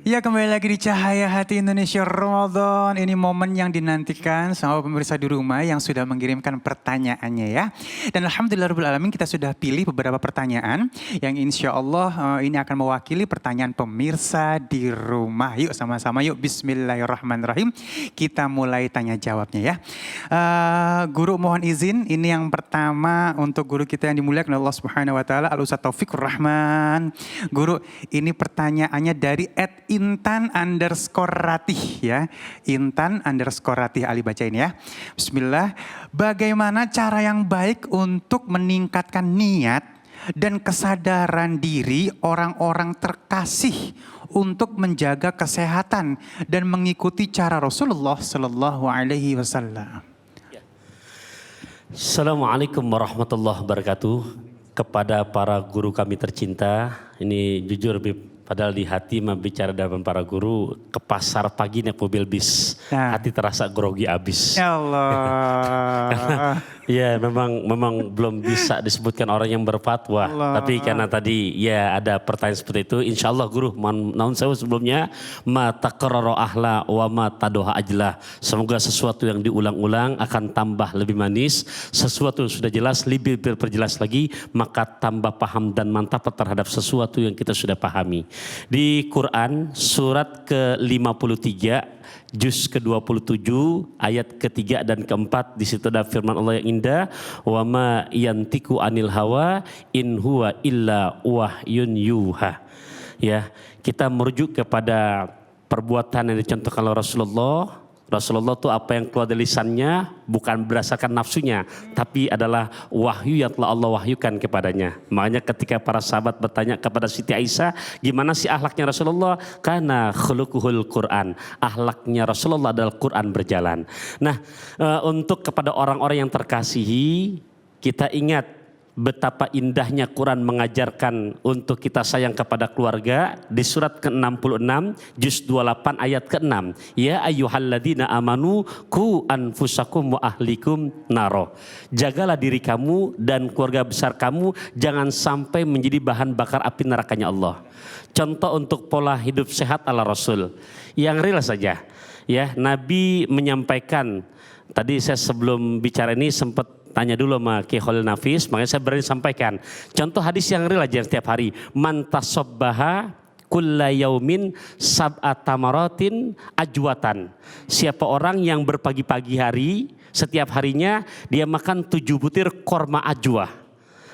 Ya, kembali lagi di Cahaya Hati Indonesia Ramadan. Ini momen yang dinantikan sama pemirsa di rumah yang sudah mengirimkan pertanyaannya ya. Dan alhamdulillahirobbilalamin kita sudah pilih beberapa pertanyaan yang insya Allah ini akan mewakili pertanyaan pemirsa di rumah. Yuk sama-sama yuk, bismillahirrahmanirrahim. Kita mulai tanya jawabnya ya. Guru mohon izin, ini yang pertama untuk guru kita yang dimuliakan Allah Subhanahu Wa Taala, Al-Ustadz Taufikur Rahman. Guru, ini pertanyaannya dari @intan_ratih ya. Intan_ratih, Ali bacain ya. Bismillah. Bagaimana cara yang baik untuk meningkatkan niat dan kesadaran diri orang-orang terkasih untuk menjaga kesehatan dan mengikuti cara Rasulullah Sallallahu Alaihi Wasallam? Assalamualaikum warahmatullahi wabarakatuh. Kepada para guru kami tercinta, ini jujur Bib, padahal di hati bicara dengan para guru, ke pasar pagi naik mobil bis, hati terasa grogi abis. Ya Allah. Ya memang belum bisa disebutkan orang yang berfatwa. Tapi karena tadi ya ada pertanyaan seperti itu, insya Allah guru, mohon saya sebelumnya, ma taqarrara ahla wa ma tadoha ajlah. Semoga sesuatu yang diulang-ulang akan tambah lebih manis, sesuatu yang sudah jelas lebih berperjelas lagi, maka tambah paham dan mantap terhadap sesuatu yang kita sudah pahami. Di Quran surat ke-53 juz ke-27 ayat ke-3 dan ke-4, di situ ada firman Allah yang indah, wa ma yantiku anil hawa in huwa illa wahyun yuha. Ya, kita merujuk kepada perbuatan yang dicontohkan oleh Rasulullah. Rasulullah itu apa yang keluar dari lisannya bukan berdasarkan nafsunya, tapi adalah wahyu yang telah Allah wahyukan kepadanya. Makanya ketika para sahabat bertanya kepada Siti Aisyah, gimana sih akhlaknya Rasulullah? Karena khuluquhul Quran, akhlaknya Rasulullah adalah Quran berjalan. Nah, untuk kepada orang-orang yang terkasihi, kita ingat betapa indahnya Quran mengajarkan untuk kita sayang kepada keluarga. Di surat ke-66 juz 28 ayat ke-6, ya ayyuhalladzina amanu qu anfusakum wa ahlikum naro. Jagalah diri kamu dan keluarga besar kamu jangan sampai menjadi bahan bakar api nerakanya Allah. Contoh untuk pola hidup sehat ala Rasul yang real saja ya. Nabi menyampaikan, tadi saya sebelum bicara ini sempat tanya dulu sama Ki Khalil Nafis, makanya saya berani sampaikan. Contoh hadis yang real aja setiap hari. Man tasabbaha kulla yaumin sab'ata maratin ajwatan. Siapa orang yang berpagi-pagi hari, setiap harinya dia makan 7 butir korma ajwa.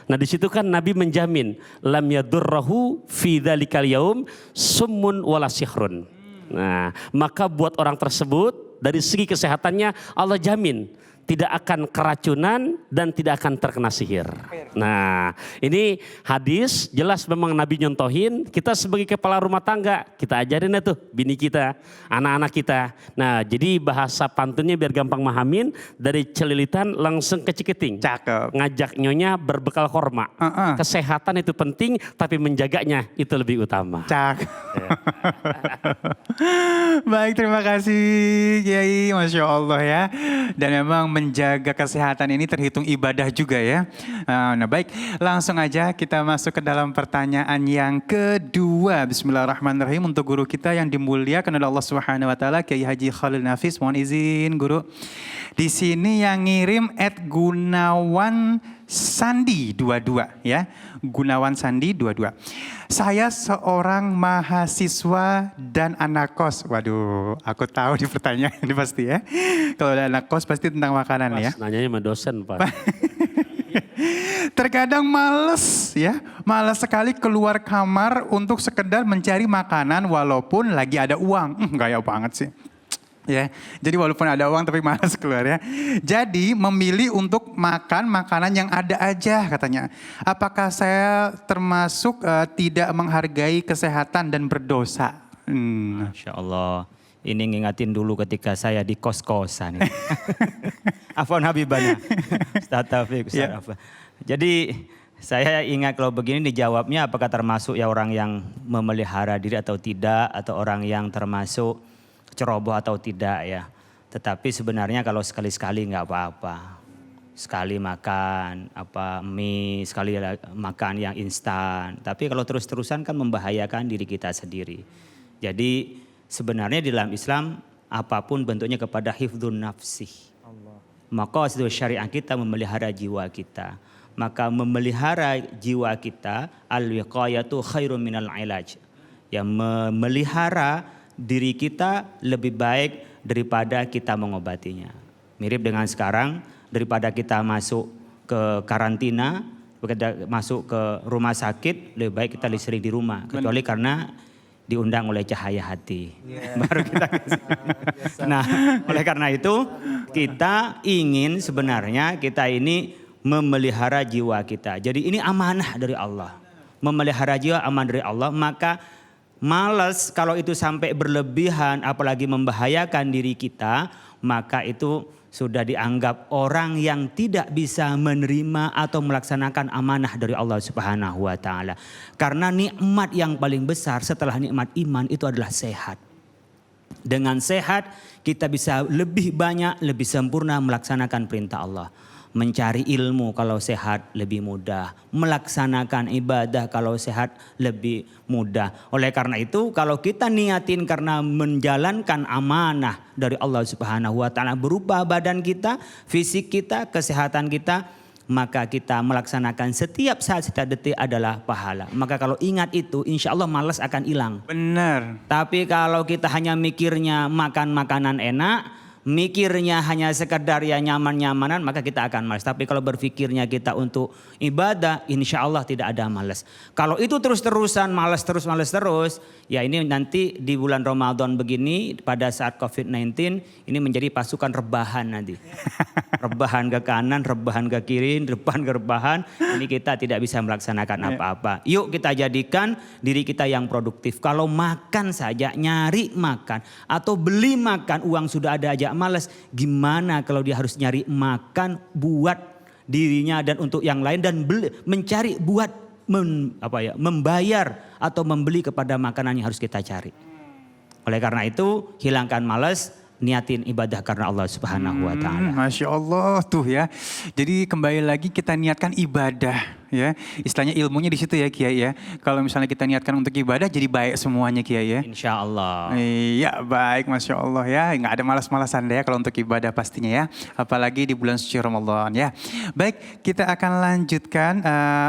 Nah di situ kan Nabi menjamin lam yadurrahu fi dzalikal yaum summun wala sihrun. Nah, maka buat orang tersebut dari segi kesehatannya Allah jamin tidak akan keracunan dan tidak akan terkena sihir. Nah ini hadis jelas memang Nabi nyontohin, kita sebagai kepala rumah tangga kita ajarin itu bini kita, anak-anak kita. Nah jadi bahasa pantunnya biar gampang mahamin, dari celilitan langsung ke ciketing. Cakep. Ngajak nyonya berbekal korma. Kesehatan itu penting tapi menjaganya itu lebih utama. Cakep. Baik, terima kasih Kiai, Masya Allah ya. Dan memang menjaga kesehatan ini terhitung ibadah juga ya. Nah baik, langsung aja kita masuk ke dalam pertanyaan yang kedua. Bismillahirrahmanirrahim, untuk guru kita yang dimuliakan oleh Allah Subhanahu Wa Taala, Kiai Haji Khalil Nafis. Mohon izin guru. Di sini yang ngirim @Gunawan Sandi 22 ya. Gunawan Sandi 22. Saya seorang mahasiswa dan anak kos. Waduh, aku tahu di pertanyaan ini pasti ya. Kalau ada anak kos pasti tentang makanan Pas, ya. nanyanya sama dosen Pak. Terkadang males ya. Males sekali keluar kamar untuk sekedar mencari makanan walaupun lagi ada uang. Gaya banget sih. Ya, jadi walaupun ada uang tapi malas keluar ya. Jadi memilih untuk makan makanan yang ada aja katanya. Apakah saya termasuk tidak menghargai kesehatan dan berdosa? Masya Allah. Ini ngingatin dulu ketika saya di kos-kosan. Afwan Habibana. Ustaz Taufik, Ustaz Afwan. Jadi saya ingat kalau begini dijawabnya apakah termasuk ya orang yang memelihara diri atau tidak, atau orang yang termasuk ceroboh atau tidak ya. Tetapi sebenarnya kalau sekali-sekali nggak apa-apa. Sekali makan mie, sekali makan yang instan. Tapi kalau terus-terusan kan membahayakan diri kita sendiri. Jadi sebenarnya di dalam Islam apapun bentuknya kepada hifdzun nafsi. Maqasidul syariah kita memelihara jiwa kita. Maka memelihara jiwa kita, al-wiqayatu khairun minal ilaj. Yang memelihara diri kita lebih baik daripada kita mengobatinya. Mirip dengan sekarang, daripada kita masuk ke karantina, masuk ke rumah sakit, lebih baik kita sering di rumah. Kecuali karena diundang oleh cahaya hati. Baru kita Nah, oleh karena itu kita ingin sebenarnya kita ini memelihara jiwa kita. Jadi ini amanah dari Allah. Memelihara jiwa amanah dari Allah, maka malas kalau itu sampai berlebihan apalagi membahayakan diri kita, maka itu sudah dianggap orang yang tidak bisa menerima atau melaksanakan amanah dari Allah Subhanahu wa taala. Karena nikmat yang paling besar setelah nikmat iman itu adalah sehat. Dengan sehat kita bisa lebih banyak, lebih sempurna melaksanakan perintah Allah. Mencari ilmu kalau sehat lebih mudah. Melaksanakan ibadah kalau sehat lebih mudah. Oleh karena itu kalau kita niatin karena menjalankan amanah dari Allah Subhanahu wa taala berupa badan kita, fisik kita, kesehatan kita, maka kita melaksanakan setiap saat, setiap detik adalah pahala. Maka kalau ingat itu insya Allah malas akan hilang. Benar. Tapi kalau kita hanya mikirnya makan makanan enak, mikirnya hanya sekedar ya nyaman-nyamanan, maka kita akan malas. Tapi kalau berpikirnya kita untuk ibadah, insya Allah tidak ada malas. Kalau itu terus-terusan malas terus, ya ini nanti di bulan Ramadan begini pada saat COVID-19 ini menjadi pasukan rebahan nanti. Rebahan ke kanan, rebahan ke kiri, depan ke rebahan. Ini kita tidak bisa melaksanakan apa-apa. Yuk kita jadikan diri kita yang produktif. Kalau makan saja, nyari makan atau beli makan, uang sudah ada aja malas, gimana kalau dia harus nyari makan buat dirinya dan untuk yang lain dan mencari buat membayar atau membeli kepada makanan yang harus kita cari. Oleh karena itu hilangkan malas, niatin ibadah karena Allah Subhanahu wa taala. Masya Allah tuh ya. Jadi kembali lagi kita niatkan ibadah ya. Istilahnya ilmunya di situ ya Kiai ya. Kalau misalnya kita niatkan untuk ibadah jadi baik semuanya Kiai ya. Insya Allah. Iya baik, Masya Allah ya. Nggak ada malas-malasan deh ya kalau untuk ibadah pastinya ya. Apalagi di bulan suci Ramadan ya. Baik, kita akan lanjutkan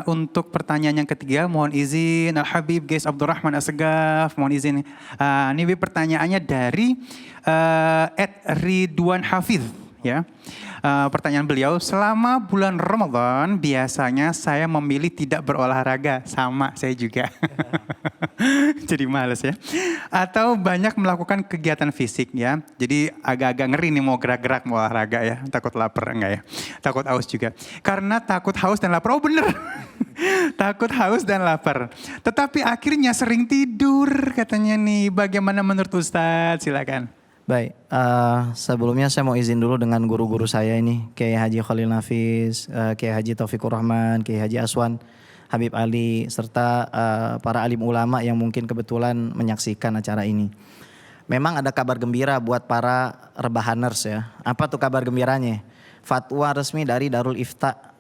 untuk pertanyaan yang ketiga. Mohon izin Al-Habib Gais Abdurrahman Assegaf. Mohon izin. Ini pertanyaannya dari Ridwan Hafiz ya. Pertanyaan beliau, selama bulan Ramadan biasanya saya memilih tidak berolahraga, sama saya juga. Jadi males ya. Atau banyak melakukan kegiatan fisik ya. Jadi agak-agak ngeri nih mau gerak-gerak mau olahraga ya. Takut lapar enggak ya? Takut haus juga. Karena takut haus dan lapar. Oh bener. Takut haus dan lapar. Tetapi akhirnya sering tidur katanya nih. Bagaimana menurut Ustadz? Silakan. Baik, sebelumnya saya mau izin dulu dengan guru-guru saya ini, Kiai Haji Khalil Nafis, Kiai Haji Taufikur Rahman, Kiai Haji Aswan, Habib Ali, serta para alim ulama yang mungkin kebetulan menyaksikan acara ini. Memang ada kabar gembira buat para rebahaners ya. Apa tuh kabar gembiranya? Fatwa resmi dari Darul Ifta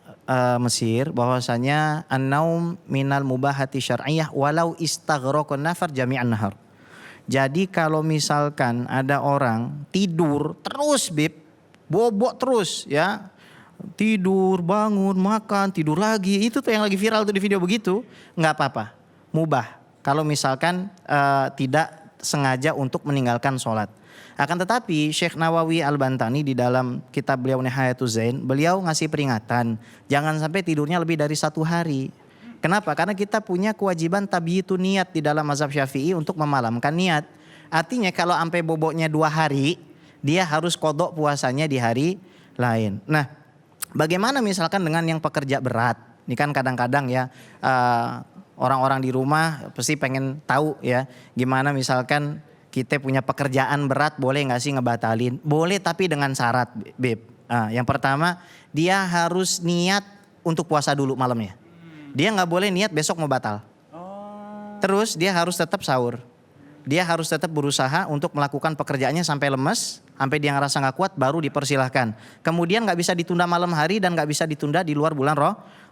Mesir bahwasanya an-naum minal mubahati syar'iyyah walau istaghraqan nafar jami'an nahar. Jadi kalau misalkan ada orang tidur terus bobok terus ya. Tidur, bangun, makan, tidur lagi. Itu tuh yang lagi viral tuh di video begitu. Nggak apa-apa, mubah. Kalau misalkan tidak sengaja untuk meninggalkan sholat. Akan tetapi Syekh Nawawi Al-Bantani di dalam kitab beliau Nihayatul Zain, beliau ngasih peringatan. Jangan sampai tidurnya lebih dari 1 hari. Kenapa? Karena kita punya kewajiban tabiitu niat di dalam mazhab Syafi'i untuk memalamkan niat. Artinya kalau sampai boboknya 2 hari, dia harus kodok puasanya di hari lain. Nah, bagaimana misalkan dengan yang pekerja berat? Ini kan kadang-kadang ya orang-orang di rumah pasti pengen tahu ya, gimana misalkan kita punya pekerjaan berat, boleh nggak sih ngebatalin? Boleh, tapi dengan syarat, Beb. Yang pertama, dia harus niat untuk puasa dulu malamnya. Dia nggak boleh niat besok mau batal. Terus dia harus tetap sahur. Dia harus tetap berusaha untuk melakukan pekerjaannya sampai lemes, sampai dia ngerasa nggak kuat, baru dipersilahkan. Kemudian nggak bisa ditunda malam hari dan nggak bisa ditunda di luar bulan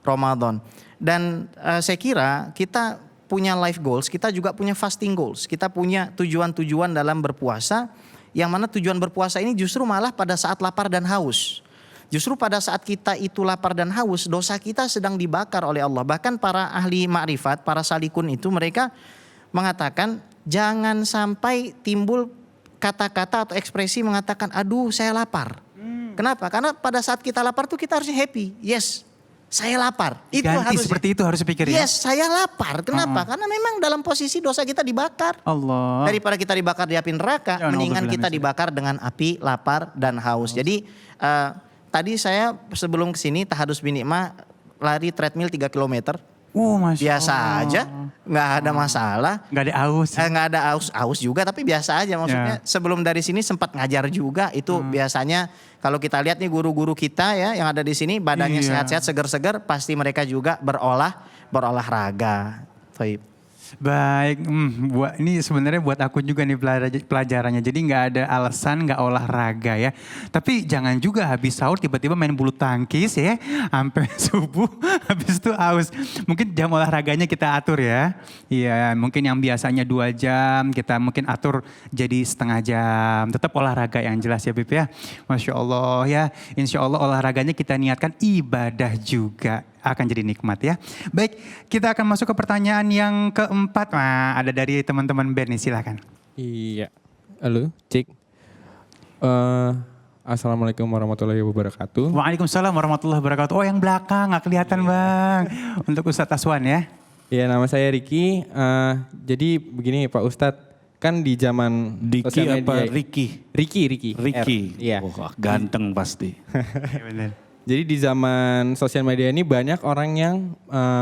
Ramadan. Dan saya kira kita punya life goals, kita juga punya fasting goals. Kita punya tujuan-tujuan dalam berpuasa, yang mana tujuan berpuasa ini justru malah pada saat lapar dan haus. Justru pada saat kita itu lapar dan haus, dosa kita sedang dibakar oleh Allah. Bahkan para ahli makrifat, para salikun itu mereka mengatakan jangan sampai timbul kata-kata atau ekspresi mengatakan aduh saya lapar. Kenapa? Karena pada saat kita lapar tuh kita harusnya happy. Yes, saya lapar. Itu Ganti harus seperti itu harus pikir ya. Yes, saya lapar. Kenapa? Karena memang dalam posisi dosa kita dibakar. Allah. Daripada kita dibakar di api neraka, Ya, mendingan na'udzubillah kita min dibakar dengan api lapar dan haus. Jadi tadi saya sebelum kesini tahadus binikmah lari treadmill 3 kilometer. Masya Biasa Allah. aja, nggak ada masalah. Nggak ada aus. Nggak ada aus juga, tapi biasa aja maksudnya. Sebelum dari sini sempat ngajar juga, itu biasanya kalau kita lihat nih guru-guru kita ya yang ada di sini badannya Iya. sehat-sehat, segar-segar, pasti mereka juga berolahraga. Baik. Baik, ini sebenarnya buat aku juga nih pelajarannya. Jadi nggak ada alasan nggak olahraga ya. Tapi jangan juga habis sahur tiba-tiba main bulu tangkis ya, sampai subuh, habis itu aus. Mungkin jam olahraganya kita atur ya. Iya, mungkin yang biasanya 2 jam kita mungkin atur jadi setengah jam. Tetap olahraga yang jelas ya Bib ya. Masya Allah ya. Insya Allah olahraganya kita niatkan ibadah juga. Akan jadi nikmat ya. Baik, kita akan masuk ke pertanyaan yang keempat. Nah, ada dari teman-teman band nih, silakan. Iya. Halo, cek. Assalamualaikum warahmatullahi wabarakatuh. Waalaikumsalam warahmatullahi wabarakatuh. Oh, yang belakang nggak kelihatan Bang. Untuk Ustadz Aswan ya. Iya, nama saya Riki. Jadi begini Pak Ustadz, kan di zaman Diki sosial apa media- Riki? Riki. Riki. R. Iya. Wah, ganteng pasti. Iya benar. Jadi di zaman sosial media ini banyak orang yang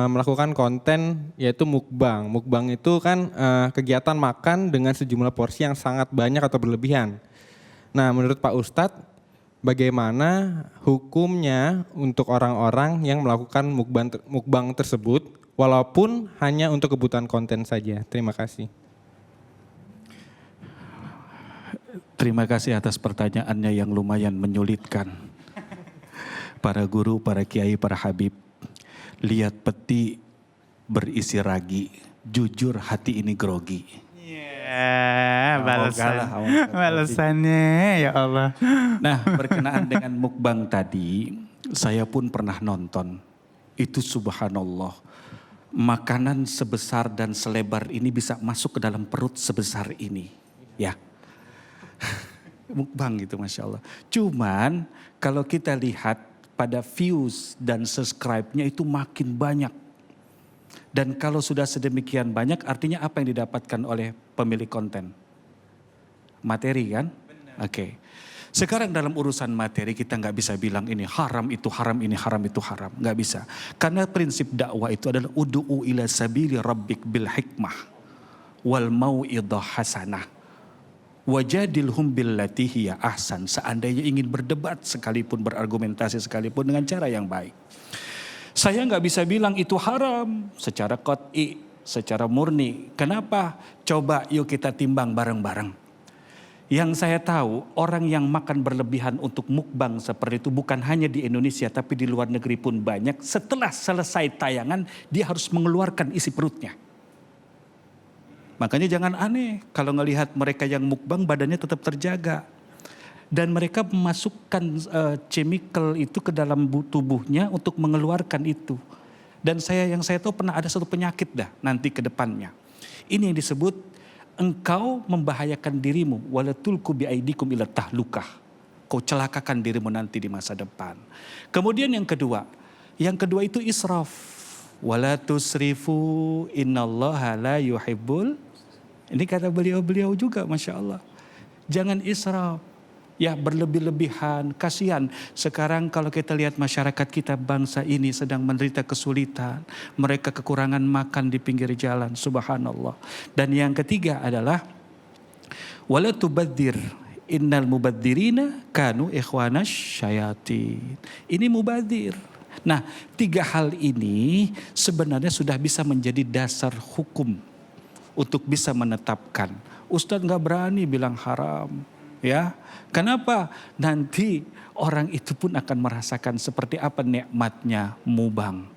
melakukan konten yaitu mukbang. Mukbang itu kan kegiatan makan dengan sejumlah porsi yang sangat banyak atau berlebihan. Nah, menurut Pak Ustadz, bagaimana hukumnya untuk orang-orang yang melakukan mukbang tersebut walaupun hanya untuk kebutuhan konten saja? Terima kasih. Terima kasih atas pertanyaannya yang lumayan menyulitkan. Para guru, para kiai, para habib. Lihat peti berisi ragi. Jujur hati ini grogi. Iya, galah, balasannya ya Allah. Nah, berkenaan dengan mukbang tadi, saya pun pernah nonton. Itu subhanallah. Makanan sebesar dan selebar ini bisa masuk ke dalam perut sebesar ini. Ya. Mukbang gitu Masya Allah. Cuman kalau kita lihat pada views dan subscribe-nya itu makin banyak. Dan kalau sudah sedemikian banyak artinya apa yang didapatkan oleh pemilik konten? Materi kan? Oke. Sekarang dalam urusan materi kita nggak bisa bilang ini haram itu haram, ini haram itu haram. Nggak bisa. Karena prinsip dakwah itu adalah udu'u ila sabili rabbik bil hikmah wal mau'idah hasanah. Wajadilhum billati hiya ahsan. Seandainya ingin berdebat sekalipun, berargumentasi sekalipun dengan cara yang baik. Saya nggak bisa bilang itu haram secara qat'i, secara murni. Kenapa? Coba yuk kita timbang bareng-bareng. Yang saya tahu orang yang makan berlebihan untuk mukbang seperti itu bukan hanya di Indonesia tapi di luar negeri pun banyak. Setelah selesai tayangan dia harus mengeluarkan isi perutnya. Makanya jangan aneh kalau ngelihat mereka yang mukbang badannya tetap terjaga. Dan mereka memasukkan chemical itu ke dalam tubuhnya untuk mengeluarkan itu. Dan yang saya tahu pernah ada satu penyakit dah nanti ke depannya. Ini yang disebut engkau membahayakan dirimu. Walatulku biaidikum ila tahlukah. Kau celakakan dirimu nanti di masa depan. Kemudian yang kedua itu israf. Wala tusrifu innallaha la yuhibbul. Ini kata beliau juga Masya Allah. Jangan israf. Ya berlebih-lebihan, kasihan. Sekarang kalau kita lihat masyarakat kita bangsa ini sedang menderita kesulitan. Mereka kekurangan makan di pinggir jalan, subhanallah. Dan yang ketiga adalah wala tubadzir innal mubadzirina kanu ikhwanas syayatin. Ini mubadzir. Nah, 3 hal ini sebenarnya sudah bisa menjadi dasar hukum untuk bisa menetapkan. Ustadz nggak berani bilang haram, ya. Kenapa? Nanti orang itu pun akan merasakan seperti apa nikmatnya mubang.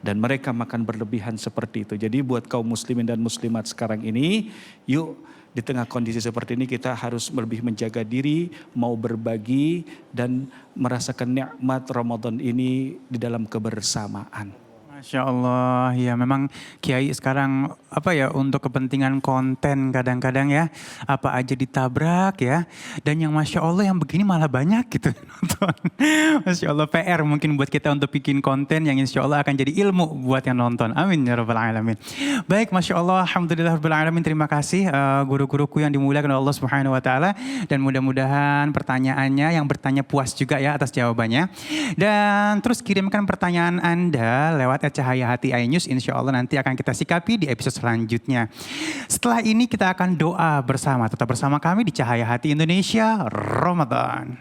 Dan mereka makan berlebihan seperti itu. Jadi buat kaum muslimin dan muslimat sekarang ini, yuk di tengah kondisi seperti ini kita harus lebih menjaga diri, mau berbagi dan merasakan nikmat Ramadan ini di dalam kebersamaan. Masya Allah, ya memang Kiai sekarang untuk kepentingan konten kadang-kadang ya apa aja ditabrak ya, dan yang Masya Allah yang begini malah banyak gitu nonton. Masya Allah PR mungkin buat kita untuk bikin konten yang insya Allah akan jadi ilmu buat yang nonton. Amin ya rabbal alamin. Baik, Masya Allah, alhamdulillah rabbil alamin. Terima kasih guru-guruku yang dimuliakan Allah Subhanahu Wa Taala, dan mudah-mudahan pertanyaannya yang bertanya puas juga ya atas jawabannya. Dan terus kirimkan pertanyaan Anda lewat Cahaya Hati iNews, insya Allah nanti akan kita sikapi di episode selanjutnya. Setelah ini kita akan doa bersama. Tetap bersama kami di Cahaya Hati Indonesia Ramadan.